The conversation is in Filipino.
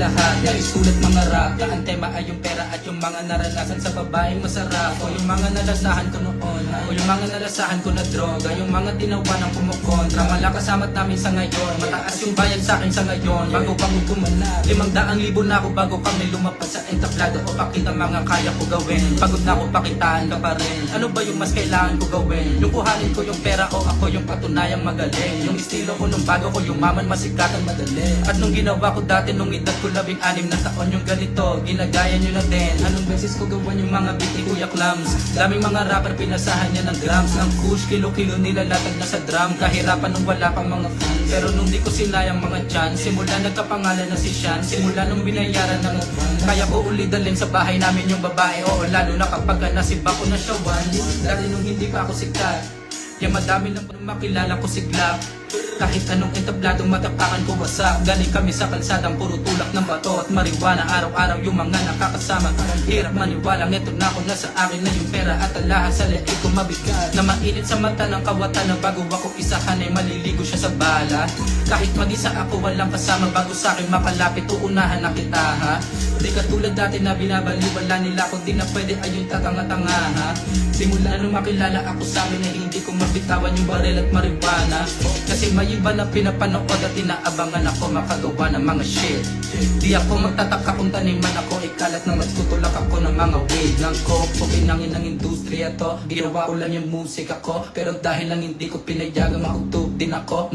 lahat ay sulat mga rap. Ang tema ay yung pera at yung mga naranasan sa babaeng masarap. O yung mga nalasahan ko noon, o yung mga nalasahan ko na droga. Yung mga tinawanan kumukontra, malakas amat namin sa ngayon. Mataas yung bayad sa akin sa ngayon, bago pang gumanap 500,000 na ako bago kami lumapad sa entablado. O pakita mga kaya ko gawin, pagod na ako pakitaan ka pa rin. Ano ba yung mas kailangan ko gawin? Yung kuhanin ko yung pera o ako yung patunayang magaling. Yung estilo ko nung bago ko yumaman, masikatan madali. At nung ginawa ko dati nung edad ko 16 na taon, yung ganito, ginagaya nyo na din. Anong beses ko gawan yung mga beat ni Kuya Clams? Daming mga rapper pinasahan niya ng grams, ng kush, kilo-kilo nilalatag na sa drum. Kahirapan nung wala pang mga fans, pero nung di ko sinayang mga chance. Simula nagkapangalan na si Sean, simula nung binayaran ng kaya ko uli dalhin sa bahay namin yung babae. Oo, lalo na kapag nasiba ko na siya one. Dati nung hindi pa ako sikat, kaya madami lang makilala ko si Glock. Kahit anong entablado matapakan ko wasak. Galing kami sa kalsadang puro tulak ng bato at marijuana. Araw-araw yung mga nakakasama. Hirap maniwala, ngeto na ako, nasa akin na yung pera at alahas sa leeg ko mabigat. Na mainit sa mata ng kawatan na bago ako isahan ay maliligo siya sa bala. Kahit mag-isa ako walang kasama, bago sa akin makalapit uunahan na kita ha. Di katulad dati na binabaliwala nila kung di na pwede ay yung tatanga-tanga ha. Simula nung makilala ako sa amin ay hindi ko mabitawan yung barel at marijuana. Kasi may iba na pinapanood at inaabangan ako makagawa ng mga shit. Di ako magtataka kung taniman ako, ikalat na magtutulak ako ng mga weed ng coke. Pukinangin ng industriya to, ginawa ko lang yung musika ko. Pero dahil lang hindi ko pinayagang mahugtog din ako.